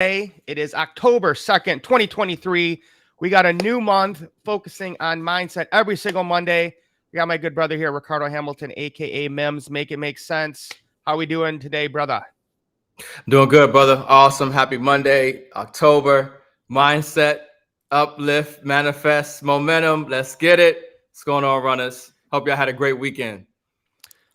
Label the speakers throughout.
Speaker 1: It is October 2nd, 2023. We got a new month focusing on mindset every single Monday. We got my good brother here, Ricardo Hamilton, aka Mims. Make it make sense. How we doing today, brother?
Speaker 2: Doing good, brother. Awesome. Happy Monday, October. Mindset, uplift, manifest, momentum. Let's get it. What's going on, runners? Hope y'all had a great weekend.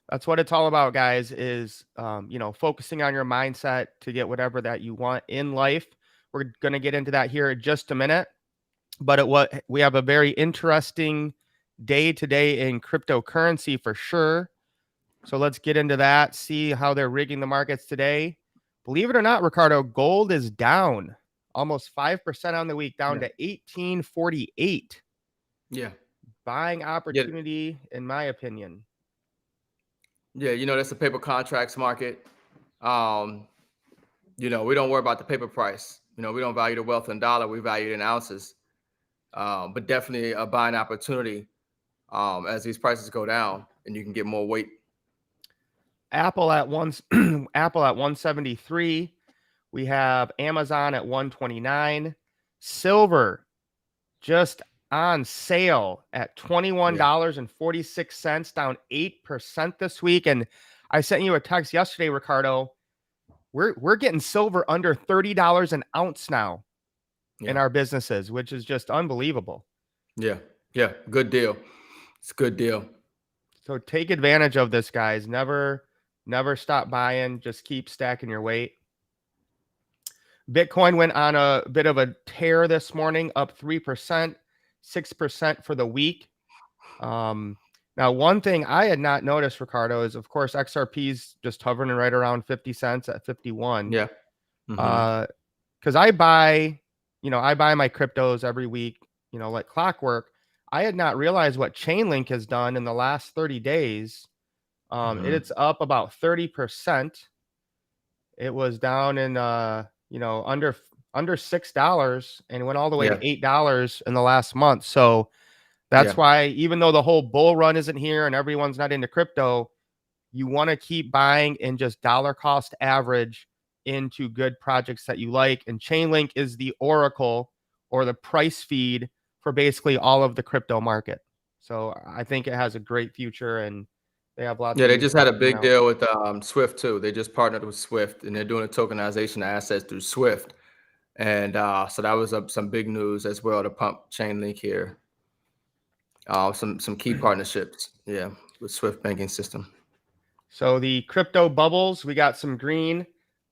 Speaker 1: That's what it's all about, guys, is, focusing on your mindset to get whatever that you want in life. We're going to get into that here in just a minute. But we have a very interesting day today in cryptocurrency for sure. So let's get into that, see how they're rigging the markets today. Believe it or not, Ricardo, gold is down almost 5% on the week, down to 1848.
Speaker 2: Yeah.
Speaker 1: Buying opportunity, in my opinion.
Speaker 2: Yeah, that's the paper contracts market. We don't worry about the paper price. We don't value the wealth in dollar. We value it in ounces. But definitely a buying opportunity as these prices go down and you can get more weight.
Speaker 1: Apple at 173. We have Amazon at 129. Silver just on sale at $21.46, down 8% this week. And I sent you a text yesterday, Ricardo. We're getting silver under $30 an ounce now in our businesses, which is just unbelievable.
Speaker 2: Yeah. Good deal. It's a good deal.
Speaker 1: So take advantage of this, guys. Never stop buying. Just keep stacking your weight. Bitcoin went on a bit of a tear this morning, up 3%, 6% for the week. Now, one thing I had not noticed, Ricardo, is, of course, XRP's just hovering right around 50 cents at 51.
Speaker 2: Yeah.
Speaker 1: Because I buy my cryptos every week, like clockwork. I had not realized what Chainlink has done in the last 30 days. It's up about 30%. It was down in under $6 and went all the way to $8 in the last month. So that's why, even though the whole bull run isn't here and everyone's not into crypto, you want to keep buying and just dollar cost average into good projects that you like. And Chainlink is the oracle or the price feed for basically all of the crypto market. So I think it has a great future, and they have lots.
Speaker 2: Yeah, they just had a big deal with Swift too. They just partnered with Swift, and they're doing a tokenization of assets through Swift. And so that was some big news as well to pump Chainlink here. Some key partnerships, with Swift banking system.
Speaker 1: So the crypto bubbles, we got some green.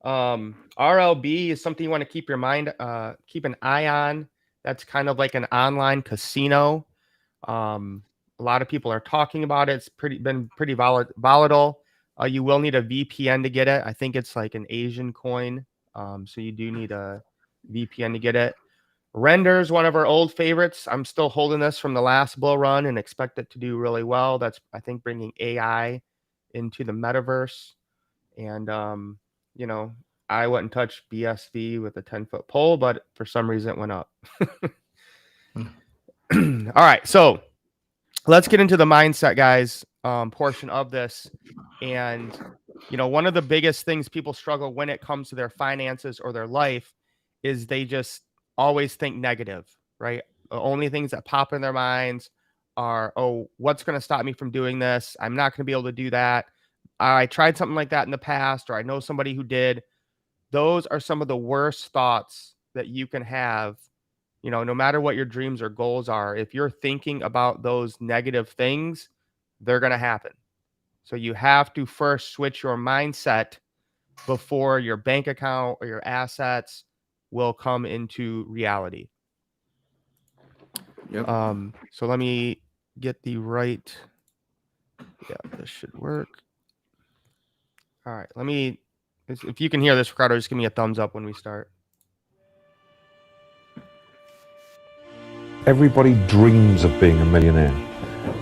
Speaker 1: RLB is something you want to keep an eye on. That's kind of like an online casino. A lot of people are talking about it. It's been pretty volatile. You will need a VPN to get it. I think it's like an Asian coin. So you do need a VPN to get it. Render's one of our old favorites. I'm still holding this from the last bull run and expect it to do really well. That's, I think, bringing AI into the metaverse. And, I wouldn't touch BSV with a 10-foot pole, but for some reason it went up. All right. So let's get into the mindset, guys, portion of this. And, one of the biggest things people struggle when it comes to their finances or their life is they just always think negative, right? The only things that pop in their minds are, oh, what's going to stop me from doing this? I'm not going to be able to do that. I tried something like that in the past, or I know somebody who did. Those are some of the worst thoughts that you can have, no matter what your dreams or goals are. If you're thinking about those negative things, they're going to happen. So you have to first switch your mindset before your bank account or your assets will come into reality.
Speaker 2: Yep.
Speaker 1: So let me get the right. Yeah, this should work. All right. If you can hear this, Ricardo, just give me a thumbs up when we start.
Speaker 3: Everybody dreams of being a millionaire.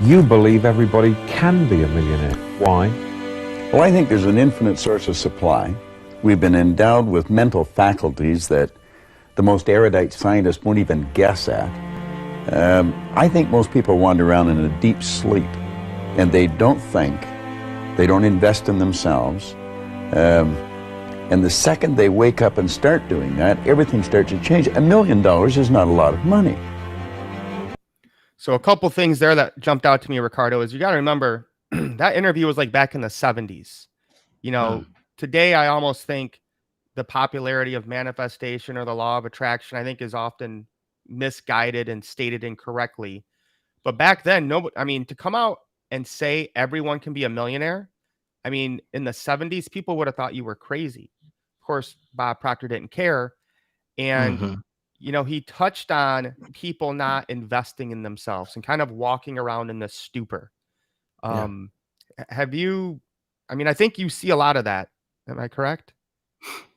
Speaker 3: You believe everybody can be a millionaire. Why?
Speaker 4: Well, I think there's an infinite source of supply. We've been endowed with mental faculties that the most erudite scientists won't even guess at. I think most people wander around in a deep sleep, and they don't think, they don't invest in themselves. And the second they wake up and start doing that, everything starts to change. $1 million is not a lot of money.
Speaker 1: So a couple things there that jumped out to me, Ricardo, is you got to remember that interview was like back in the 70s. You know, today I almost think the popularity of manifestation or the law of attraction, I think, is often misguided and stated incorrectly. But back then, nobody, I mean, to come out and say everyone can be a millionaire, I mean, in the 70s, people would have thought you were crazy. Of course, Bob Proctor didn't care. And, you know, he touched on people not investing in themselves and kind of walking around in this stupor. Have you, I mean, I think you see a lot of that. Am I correct?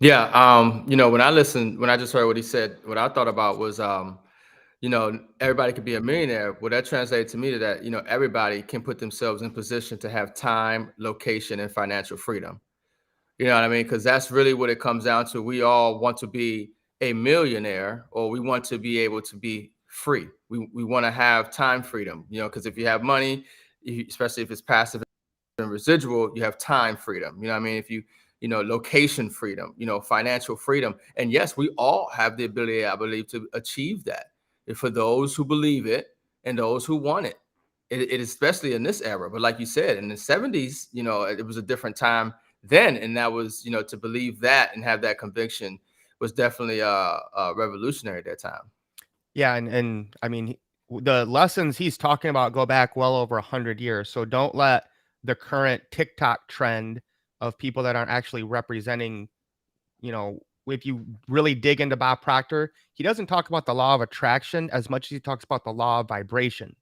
Speaker 2: Yeah. You know, when I just heard what he said, what I thought about was, you know, everybody could be a millionaire. Well, that translated to me to that, you know, everybody can put themselves in position to have time, location, and financial freedom. You know what I mean? Because that's really what it comes down to. We all want to be a millionaire, or we want to be able to be free. We want to have time freedom, you know, because if you have money, especially if it's passive and residual, you have time freedom. You know what I mean? If you know, location freedom, you know, financial freedom. And yes, we all have the ability, I believe, to achieve that. If for those who believe it and those who want it, it especially in this era. But like you said, in the 70s, you know, it was a different time then. And that was, you know, to believe that and have that conviction was definitely revolutionary at that time.
Speaker 1: Yeah. And I mean, the lessons he's talking about go back well over 100 years. So don't let the current TikTok trend of people that aren't actually representing, you know, if you really dig into Bob Proctor, he doesn't talk about the law of attraction as much as he talks about the law of vibration,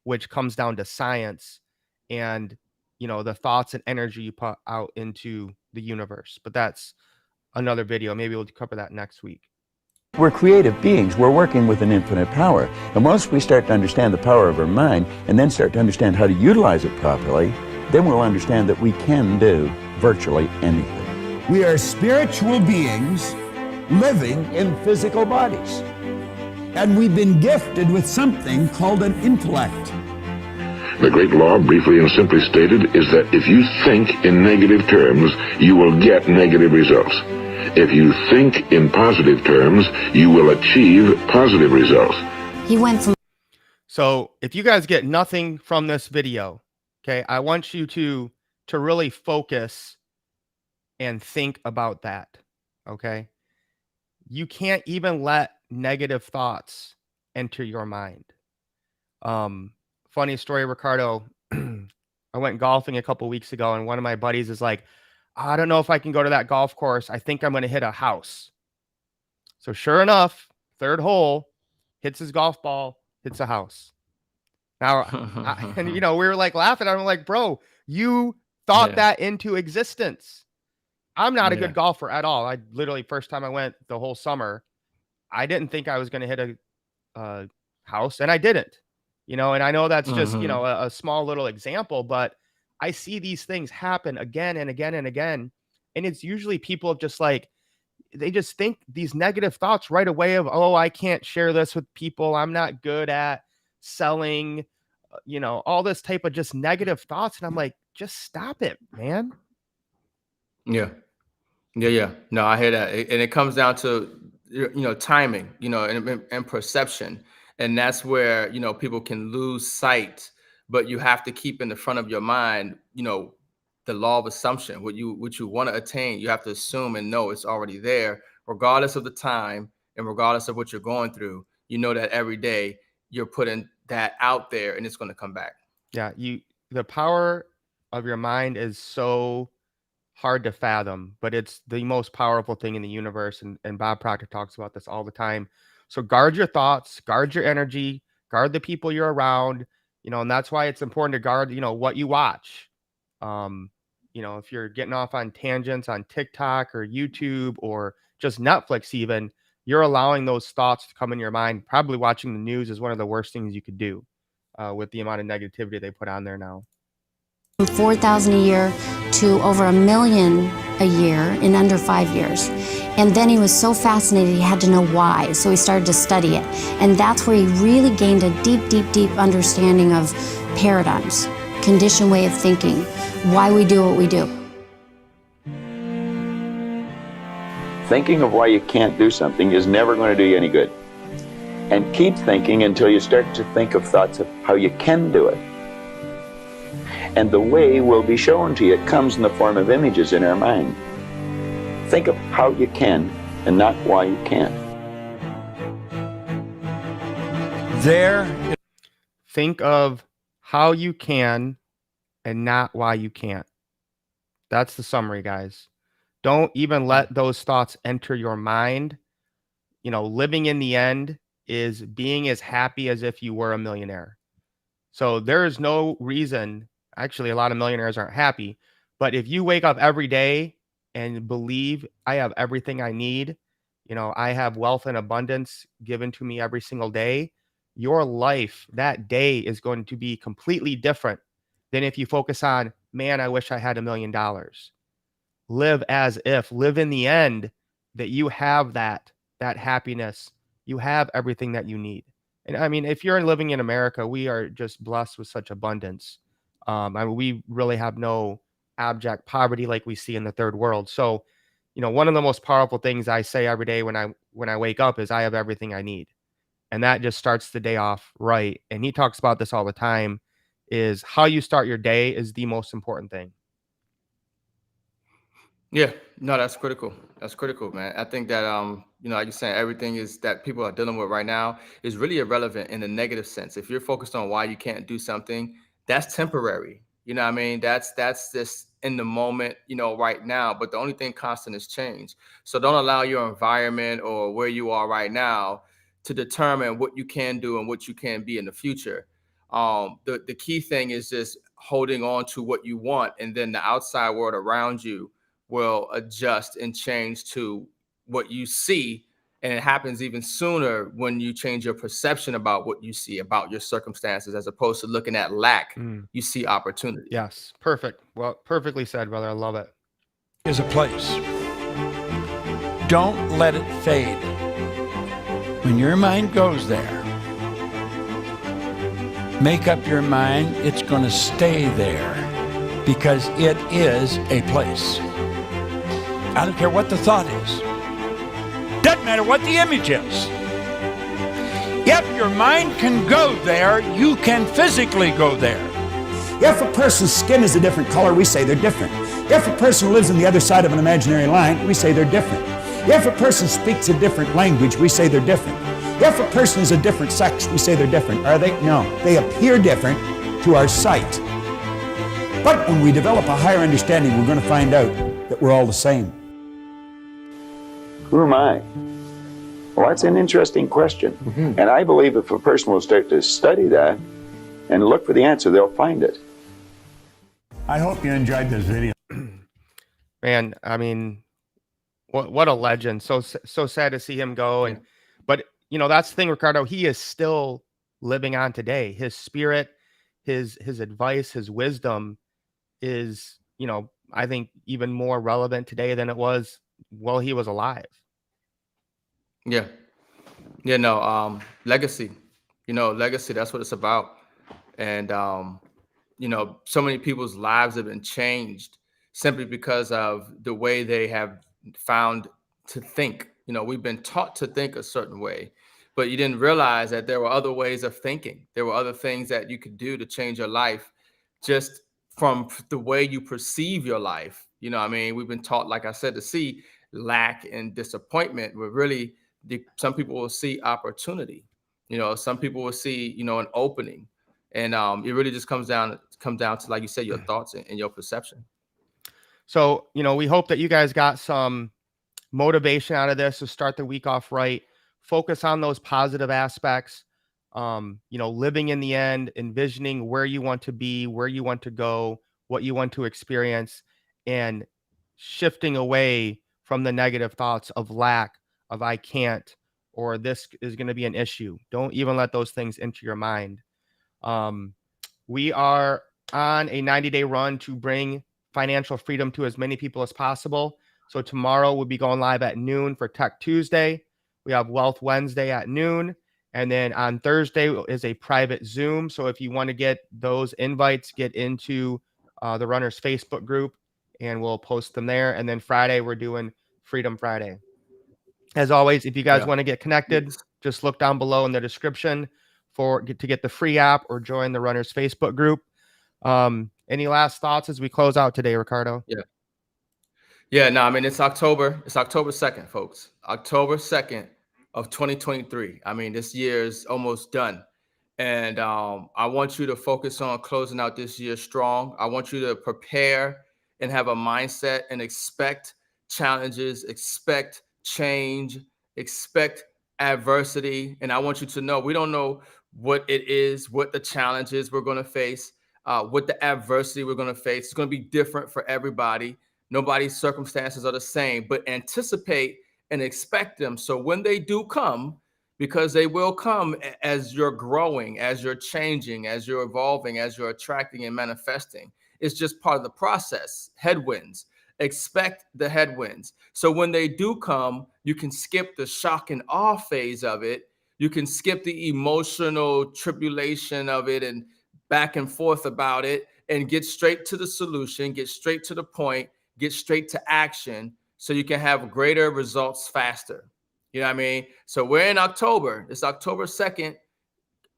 Speaker 1: which comes down to science and, you know, the thoughts and energy you put out into the universe. But that's another video. Maybe we'll cover that next week.
Speaker 4: We're creative beings. We're working with an infinite power. And once we start to understand the power of our mind and then start to understand how to utilize it properly, then we'll understand that we can do virtually anything.
Speaker 5: We are spiritual beings living in physical bodies. And we've been gifted with something called an intellect.
Speaker 6: The great law, briefly and simply stated, is that if you think in negative terms, you will get negative results. If you think in positive terms, you will achieve positive results.
Speaker 7: He went from...
Speaker 1: So if you guys get nothing from this video, okay, I want you to really focus and think about that, okay? You can't even let negative thoughts enter your mind. Funny story, Ricardo. I went golfing a couple weeks ago, and one of my buddies is like, I don't know if I can go to that golf course. I think I'm going to hit a house. So sure enough, third hole, hits his golf ball, hits a house. Now, and you know, we were like laughing. I'm like, bro, you thought that into existence. I'm not a good golfer at all. I literally, first time I went the whole summer, I didn't think I was going to hit a house, and I didn't, you know, and I know that's just, you know, a small little example, but I see these things happen again and again and again. And it's usually people just like, they just think these negative thoughts right away of, oh, I can't share this with people. I'm not good at selling, you know, all this type of just negative thoughts. And I'm like, just stop it, man.
Speaker 2: Yeah. No, I hear that. And it comes down to, you know, timing, you know, and perception. And that's where, you know, people can lose sight, but you have to keep in the front of your mind, you know, the law of assumption, what you want to attain. You have to assume and know it's already there, regardless of the time and regardless of what you're going through. You know that every day you're putting that out there and it's going to come back.
Speaker 1: Yeah. The power of your mind is so hard to fathom, but it's the most powerful thing in the universe. And Bob Proctor talks about this all the time. So guard your thoughts, guard your energy, guard the people you're around, you know, and that's why it's important to guard, you know, what you watch. You know, if you're getting off on tangents on TikTok or YouTube or just Netflix, even, you're allowing those thoughts to come in your mind. Probably watching the news is one of the worst things you could do with the amount of negativity they put on there now.
Speaker 7: $4,000 a year to over $1 million a year in under 5 years. And then he was so fascinated, he had to know why. So he started to study it. And that's where he really gained a deep understanding of paradigms, conditioned way of thinking, why we do what we do.
Speaker 4: Thinking of why you can't do something is never going to do you any good. And keep thinking until you start to think of thoughts of how you can do it. And the way will be shown to you. It comes in the form of images in our mind. Think of how you can and not why you can't.
Speaker 1: Think of how you can and not why you can't. That's the summary, guys. Don't even let those thoughts enter your mind. You know, living in the end is being as happy as if you were a millionaire. So there is no reason, actually, a lot of millionaires aren't happy, but if you wake up every day and believe I have everything I need, you know, I have wealth and abundance given to me every single day, your life that day is going to be completely different than if you focus on, man, I wish I had $1 million. Live as if, live in the end that you have that happiness, you have everything that you need. And I mean, if you're living in America, we are just blessed with such abundance. I mean, we really have no abject poverty like we see in the third world. So, you know, one of the most powerful things I say every day when I wake up is I have everything I need. And that just starts the day off right. And he talks about this all the time, is how you start your day is the most important thing.
Speaker 2: Yeah, no, that's critical. That's critical, man. I think that you know, like you're saying, everything is that people are dealing with right now is really irrelevant in the negative sense. If you're focused on why you can't do something, that's temporary. You know what I mean? That's just in the moment, you know, right now. But the only thing constant is change. So don't allow your environment or where you are right now to determine what you can do and what you can be in the future. The key thing is just holding on to what you want, and then the outside world around you will adjust and change to what you see. And it happens even sooner when you change your perception about what you see, about your circumstances, as opposed to looking at lack. You see opportunity.
Speaker 1: Yes, perfect. Well, perfectly said, brother. I love it.
Speaker 5: Is a place. Don't let it fade. When your mind goes there, make up your mind it's going to stay there because it is a place. I don't care what the thought is. Doesn't matter what the image is. If your mind can go there, you can physically go there. If a person's skin is a different color, we say they're different. If a person lives on the other side of an imaginary line, we say they're different. If a person speaks a different language, we say they're different. If a person is a different sex, we say they're different. Are they? No. They appear different to our sight. But when we develop a higher understanding, we're going to find out that we're all the same.
Speaker 4: Who am I? Well, that's an interesting question. And I believe if a person will start to study that and look for the answer, they'll find it.
Speaker 5: I hope you enjoyed this video.
Speaker 1: Man, I mean, what a legend. So sad to see him go. And but you know, that's the thing, Ricardo, he is still living on today. His spirit, his advice, his wisdom is, you know, I think even more relevant today than it was while he was alive.
Speaker 2: Yeah. Yeah, no, legacy. You know, legacy, that's what it's about. And you know, so many people's lives have been changed simply because of the way they have found to think. You know, we've been taught to think a certain way, but you didn't realize that there were other ways of thinking. There were other things that you could do to change your life just from the way you perceive your life. You know what I mean? We've been taught, like I said, to see lack and disappointment, but really some people will see opportunity. You know, some people will see, you know, an opening. And it really just comes down to, like you said, your thoughts and your perception.
Speaker 1: So, you know, we hope that you guys got some motivation out of this to start the week off right. Focus on those positive aspects. You know, living in the end, envisioning where you want to be, where you want to go, what you want to experience, and shifting away from the negative thoughts of lack, of I can't, or this is going to be an issue. Don't even let those things enter your mind. We are on a 90-day run to bring financial freedom to as many people as possible. So tomorrow we'll be going live at noon for Tech Tuesday. We have Wealth Wednesday at noon. And then on Thursday is a private Zoom. So if you want to get those invites, get into the Runners Facebook group and we'll post them there. And then Friday, we're doing Freedom Friday. As always, if you guys
Speaker 2: Yeah.
Speaker 1: want to get connected,
Speaker 2: Yes.
Speaker 1: just look down below in the description to get the free app or join the Runners Facebook group. Any last thoughts as we close out today, Ricardo?
Speaker 2: Yeah. Yeah, no, I mean it's October. It's October 2nd, folks. October 2nd of 2023. I mean, this year is almost done. And I want you to focus on closing out this year strong. I want you to prepare and have a mindset and expect challenges, expect change, expect adversity. And I want you to know we don't know what it is, what the challenges we're going to face, what the adversity we're going to face. It's going to be different for everybody. Nobody's circumstances are the same, but anticipate and expect them. So when they do come, because they will come as you're growing, as you're changing, as you're evolving, as you're attracting and manifesting. It's just part of the process. Headwinds. Expect the headwinds. So when they do come, you can skip the shock and awe phase of it. You can skip the emotional tribulation of it and back and forth about it and get straight to the solution, get straight to the point, get straight to action so you can have greater results faster. You know what I mean? So we're in October. It's October 2nd.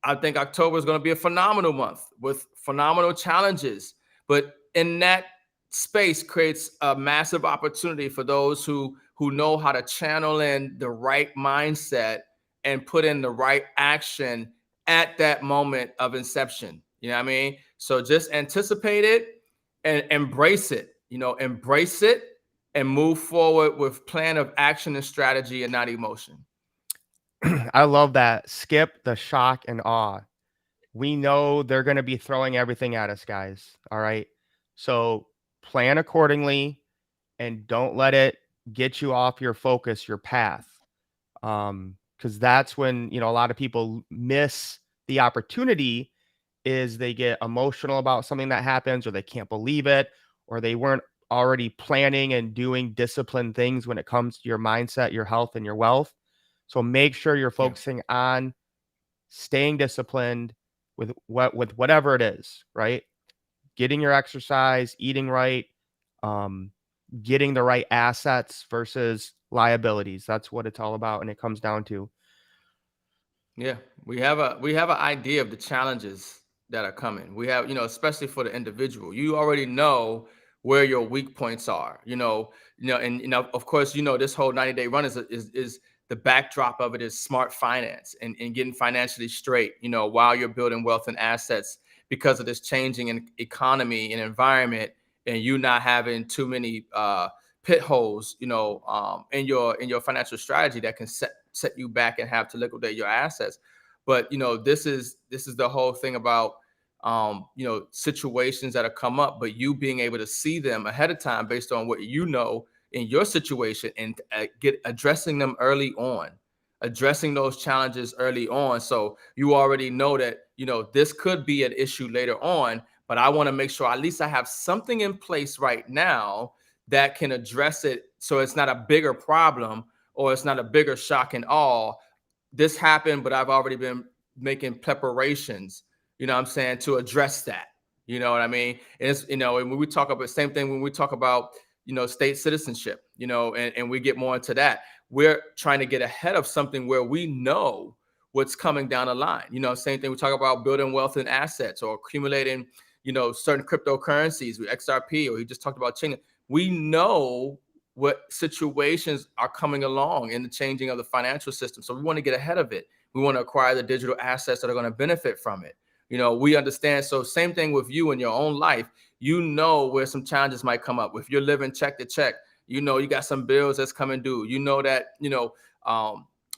Speaker 2: I think October is going to be a phenomenal month with phenomenal challenges. But in that space creates a massive opportunity for those who know how to channel in the right mindset and put in the right action at that moment of inception. You know what I mean? So just anticipate it and embrace it. You know, embrace it and move forward with plan of action and strategy and not emotion.
Speaker 1: I love that. Skip the shock and awe. We know they're going to be throwing everything at us, guys. All right. So plan accordingly and don't let it get you off your focus, your path. Because that's when, a lot of people miss the opportunity is they get emotional about something that happens or they can't believe it or they weren't already planning and doing disciplined things when it comes to your mindset, your health, and your wealth. So make sure you're focusing on staying disciplined with whatever it is, right? Getting your exercise, eating right, getting the right assets versus liabilities. That's what it's all about, and it comes down to.
Speaker 2: Yeah, we have an idea of the challenges that are coming. We have, especially for the individual, you already know where your weak points are. And of course, this whole 90-day run is the backdrop of it is smart finance and getting financially straight. While you're building wealth and assets because of this changing economy and environment, and you not having too many pit holes, in your financial strategy that can set you back and have to liquidate your assets. But this is the whole thing about situations that have come up, but you being able to see them ahead of time based on what you know in your situation and addressing them early on, addressing those challenges early on. So you already know that this could be an issue later on, but I want to make sure at least I have something in place right now that can address it so it's not a bigger problem or it's not a bigger shock and awe. This happened, but I've already been making preparations, what I'm saying, to address that. You know what I mean? And it's, and when we talk about same thing, when we talk about, state citizenship, and we get more into that, we're trying to get ahead of something where we know what's coming down the line. Same thing, we talk about building wealth and assets or accumulating, certain cryptocurrencies with XRP, or he just talked about China. We know what situations are coming along in the changing of the financial system. So we want to get ahead of it. We want to acquire the digital assets that are going to benefit from it. We understand. So same thing with you in your own life. Where some challenges might come up. If you're living check to check, you got some bills that's coming due. That,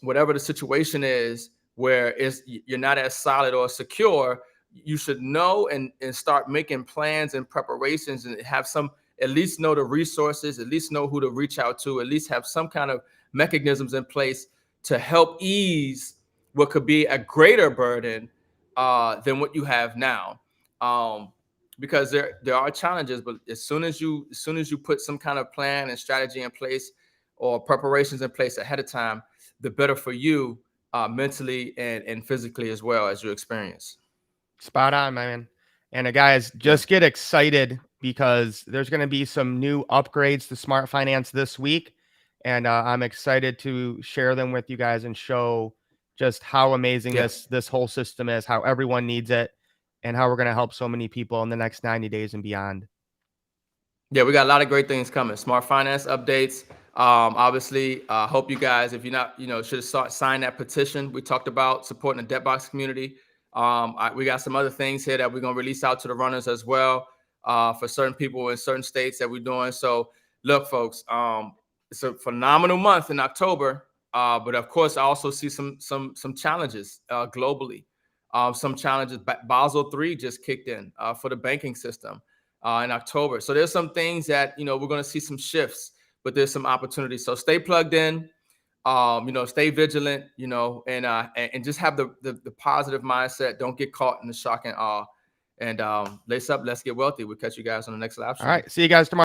Speaker 2: whatever the situation is, where you're not as solid or secure, you should know and start making plans and preparations and have at least know the resources, at least know who to reach out to, at least have some kind of mechanisms in place to help ease what could be a greater burden than what you have now. Because there are challenges, but as soon as you put some kind of plan and strategy in place or preparations in place ahead of time, the better for you mentally and physically as well as you experience.
Speaker 1: Spot on, man. And guys, just get excited because there's going to be some new upgrades to Smart Finance this week. and I'm excited to share them with you guys and show just how amazing this whole system is, how everyone needs it, and how we're going to help so many people in the next 90 days and beyond.
Speaker 2: Yeah, we got a lot of great things coming. Smart finance updates. Obviously, hope you guys, if you're not, should start sign that petition. We talked about supporting the debt box community. We got some other things here that we're going to release out to the runners as well, for certain people in certain states that we're doing. So look, folks, it's a phenomenal month in October. But of course, I also see some challenges globally. Some challenges. Basel III just kicked in for the banking system in October. So there's some things that, we're going to see some shifts, but there's some opportunities. So stay plugged in, stay vigilant, and just have the positive mindset. Don't get caught in the shock and awe. And lace up, let's get wealthy. We'll catch you guys on the next live stream.
Speaker 1: All right. See you guys tomorrow.